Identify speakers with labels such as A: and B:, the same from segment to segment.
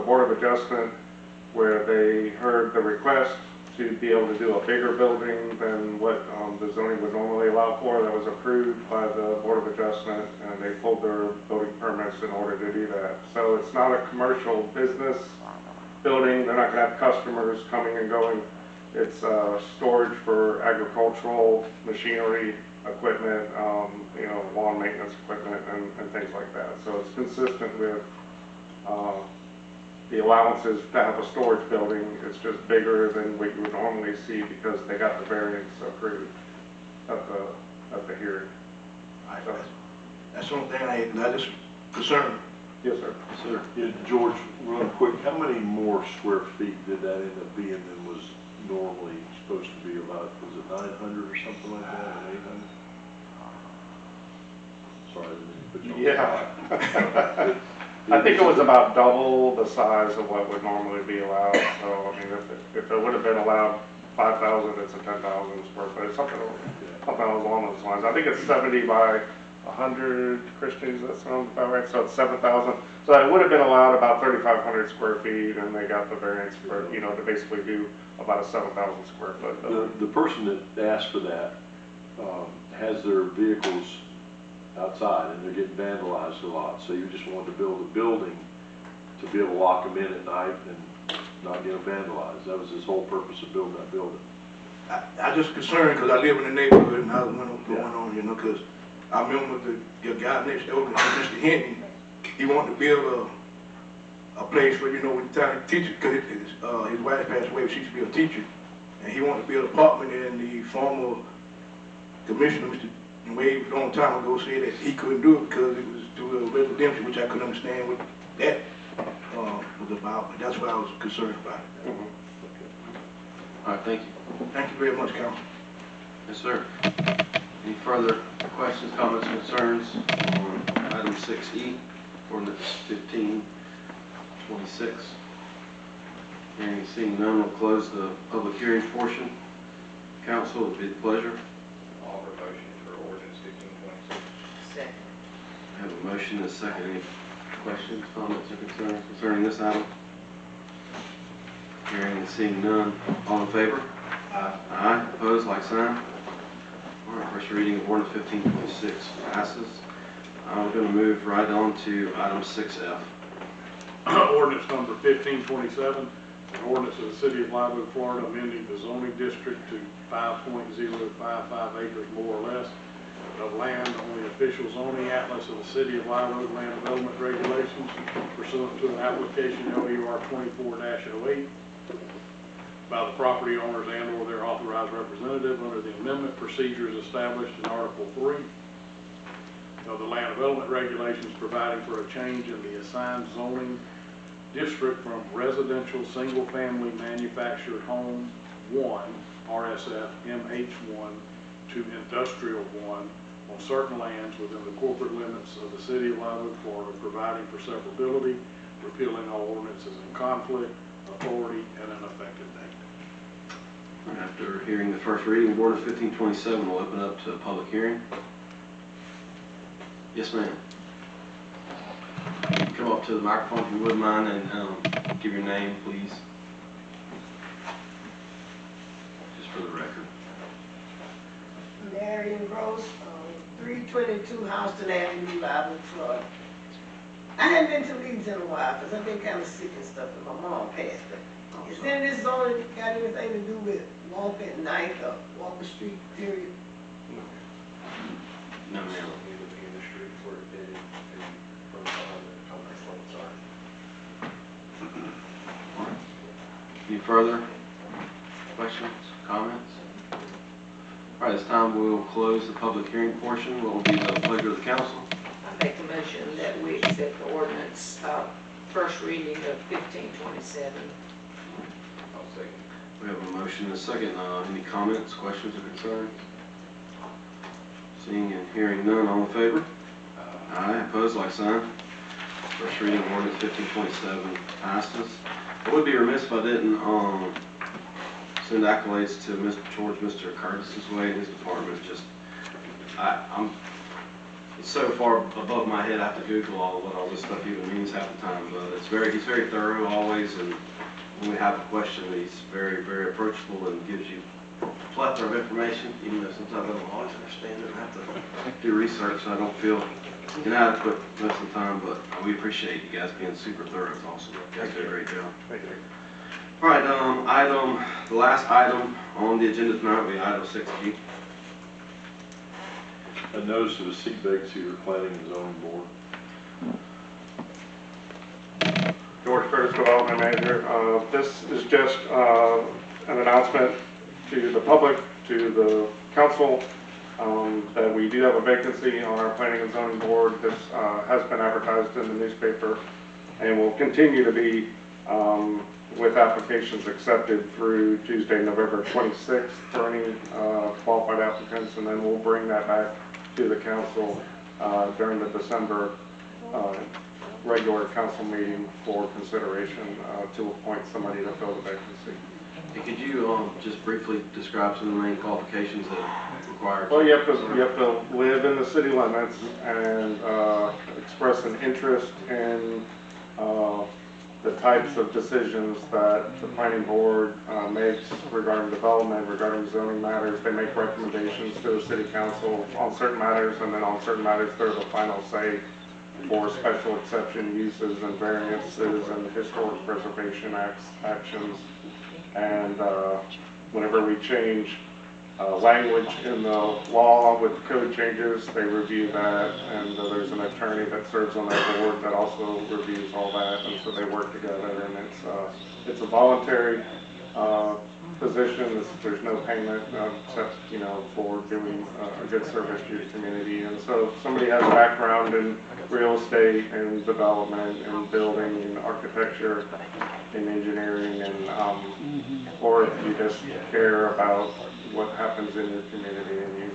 A: Board of Adjustment where they heard the request to be able to do a bigger building than what the zoning would normally allow for. That was approved by the Board of Adjustment, and they pulled their building permits in order to do that. So it's not a commercial business building. They're not going to have customers coming and going. It's storage for agricultural machinery, equipment, you know, lawn maintenance equipment and things like that. So it's consistent with the allowances to have a storage building. It's just bigger than what you would normally see because they got the variance approved at the hearing.
B: Right, so that's the only thing I just concerned.
A: Yes, sir.
C: Yes, sir. Yeah, George, real quick, how many more square feet did that end up being than was normally supposed to be? About, was it 900 or something like that, or 800? Sorry, I didn't mean to put you on the spot.
A: Yeah. I think it was about double the size of what would normally be allowed. So, I mean, if it would have been allowed 5,000, it's a 10,000 square foot. It's something along those lines. I think it's 70 by 100, Christians, that sounds about right. So it's 7,000. So it would have been allowed about 3,500 square feet, and they got the variance for, you know, to basically do about a 7,000 square foot building.
C: The person that asked for that has their vehicles outside and they're getting vandalized a lot. So you just wanted to build a building to be able to lock them in at night and not get them vandalized. That was his whole purpose of building that building.
B: I just concerned because I live in the neighborhood and I was going on, you know, because I remember the guy next door, Mr. Henry, he wanted to build a place where, you know, with the time teacher, because his wife passed away, she used to be a teacher, and he wanted to build an apartment, and the former commissioner, Mr. Wade, a long time ago said that he couldn't do it because it was to a residential, which I couldn't understand what that was about, but that's what I was concerned about.
D: All right, thank you.
B: Thank you very much, Council.
D: Yes, sir. Any further questions, comments, concerns on item 6E, ordinance 1526? Hearing and seeing none, we'll close the public hearing portion. Council, it would be a pleasure.
E: Offer motion for ordinance 1526.
F: Second.
D: I have a motion and a second. Any questions, comments, or concerns concerning this item? Hearing and seeing none, all in favor?
E: Aye.
D: Aye. Opposed, like sign. All right, first reading of ordinance 1526 passes. We're going to move right on to item 6F.
G: Ordinance number 1527, an ordinance of the City of Live Oak, Florida, amending the zoning district to 5.055 acres more or less of land on the official zoning atlas of the City of Live Oak Land Development Regulations pursuant to an application LUR 24-08 by the property owners and/or their authorized representative under the amendment procedures established in Article 3 of the Land Development Regulations, providing for a change in the assigned zoning district from residential single-family manufactured home 1, RSF MH1, to industrial 1 on certain lands within the corporate limits of the City of Live Oak, Florida, providing for severability, repealing all ordinances in conflict, authority, and an effective date.
D: After hearing the first reading of ordinance 1527, we'll open up to a public hearing. Yes, ma'am. Come up to the microphone if you wouldn't mind and give your name, please. Just for the record.
F: Marion Gross, 322 Houston Avenue, Live Oak, Florida. I haven't been to meetings in a while because I've been kind of sick and stuff, and my mom passed. But is then this zoning got anything to do with walking at night or walk the street, period?
D: No, ma'am.
E: You would be in the street for a bid and from behind the conference limits are.
D: Any further questions, comments? All right, this time we'll close the public hearing portion. What will be the pleasure of the council?
F: I make a motion that we accept the ordinance, first reading of 1527.
E: I'll second.
D: We have a motion and a second. Any comments, questions, or concerns? Seeing and hearing none, all in favor? Aye. Opposed, like sign. First reading of ordinance 1527 passes. I would be remiss if I didn't send accolades to Mr. Curtis's way and his department. Just, it's so far above my head, I have to Google what all this stuff even means half the time, but he's very thorough always, and when we have a question, he's very, very approachable and gives you a plethora of information, even though sometimes I don't always understand it and have to do research, so I don't feel inadequate most of the time, but we appreciate you guys being super thorough. It's awesome. You guys do a great job.
G: Thank you.
D: All right, the last item on the agenda tonight will be item 6G.
C: A notice of a seat vacancy for planning and zoning board.
A: George Curtis, Development Manager. This is just an announcement to the public, to the council, that we do have a vacancy on our Planning and Zoning Board. This has been advertised in the newspaper and will continue to be with applications accepted through Tuesday, November 26th for any qualified applicants, and then we'll bring that back to the council during the December regular council meeting for consideration to appoint somebody to fill the vacancy.
D: Hey, could you just briefly describe some of the main qualifications that are required?
A: Well, you have to live in the city limits and express an interest in the types of decisions that the planning board makes regarding development, regarding zoning matters. They make recommendations to the city council on certain matters, and then on certain matters they're the final say for special exception uses and variances and historic preservation actions. And whenever we change language in the law with code changes, they review that, and there's an attorney that serves on that board that also reviews all that, and so they work together, and it's a voluntary position. There's no payment except, you know, for doing a good service to your community. And so if somebody has a background in real estate and development and building and architecture and engineering, and or if you just care about what happens in your community and you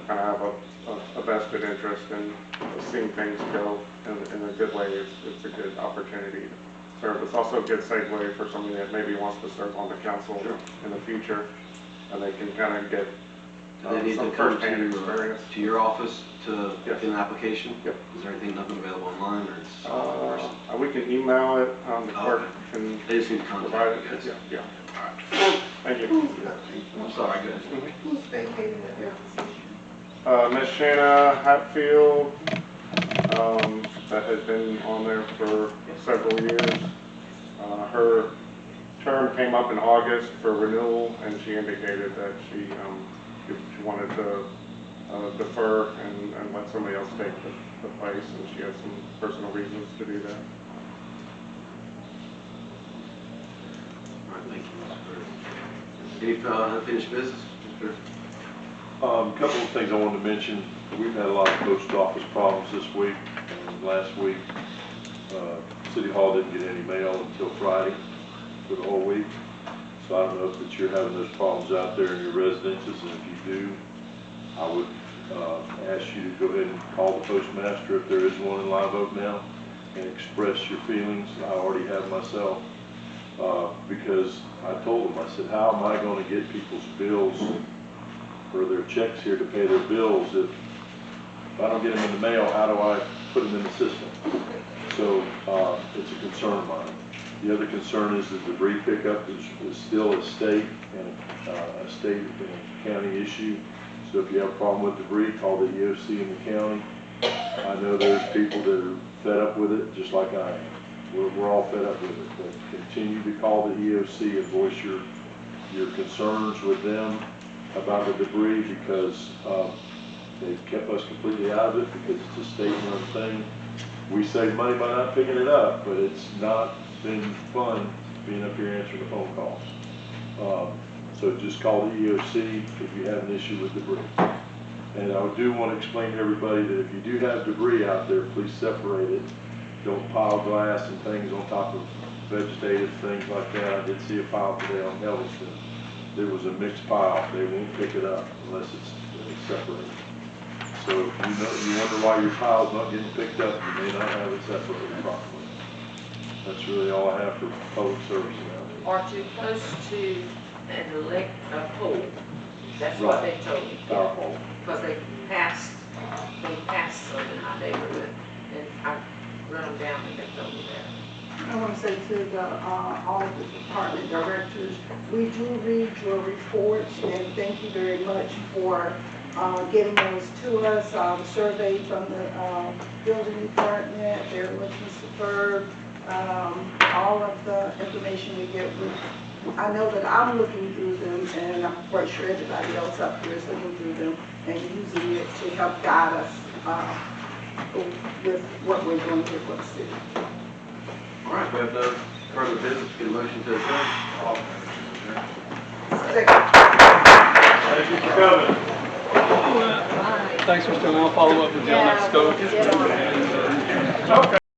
A: kind of have a vested interest in seeing things go in a good way, it's a good opportunity to serve. It's also a good segue for somebody that maybe wants to serve on the council in the future, and they can kind of get
D: Do they need
A: some
D: to come
A: first-hand experience.
D: to your office to
A: Yes.
D: get an application?
A: Yep.
D: Is there nothing available online, or it's in person?
A: We can email it, the clerk can
D: They just need to
A: provide
D: contact you
A: it.
D: guys.
A: Yeah.
D: All right.
A: Thank you.
D: I'm sorry, go ahead.
F: Who's vacating their position?
A: Miss Shanna Hatfield, that had been on there for several years. Her term came up in August for renewal, and she indicated that she wanted to defer and let somebody else take the place, and she has some personal reasons to do that.
D: All right, thank you, Mr. Curtis. Any unfinished business, Mr.
C: Couple of things I wanted to mention. We've had a lot of post office problems this week and last week. City Hall didn't get any mail until Friday for the whole week. So I don't know if you're having those problems out there in your residences, and if you do, I would ask you to go ahead and call the postmaster if there is one in Live Oak now and express your feelings. I already have myself, because I told them, I said, how am I going to get people's bills or their checks here to pay their bills if I don't get them in the mail? How do I put them in the system? So it's a concern of mine. The other concern is that debris pickup is still a state and county issue. So if you have a problem with debris, call the EOC in the county. I know there's people that are fed up with it, just like I am. We're all fed up with it, but continue to call the EOC and voice your concerns with them about the debris, because they've kept us completely out of it because it's a state-run thing. We save money by not picking it up, but it's not been fun being up here answering the phone calls. So just call the EOC if you have an issue with debris. And I do want to explain to everybody that if you do have debris out there, please separate it. Don't pile glass and things on top of vegetative things like that. I did see a pile today on Elliston. There was a mixed pile. They won't pick it up unless it's separated. So if you wonder why your pile's not getting picked up, you may not have it separated properly. That's really all I have for public service now.
H: Are too close to a pole. That's what they told me.
C: Our fault.
H: Because they passed they pass some in our neighborhood, and I run them down and get over there.
I: I want to say to all the department directors, we do read your reports, and thank you very much for getting those to us. The survey from the building department, they're looking superb. All of the information we get, I know that I'm looking through them, and I'm quite sure everybody else up here is looking through them and using it to help guide us with what we're doing here for the city.
D: All right, we have no further business, get a motion to adjourn.
I: Second.
G: Thank you for coming.
J: Thanks, Mr. Chairman. I'll follow up with you on that scope.
H: Yeah.
G: Okay.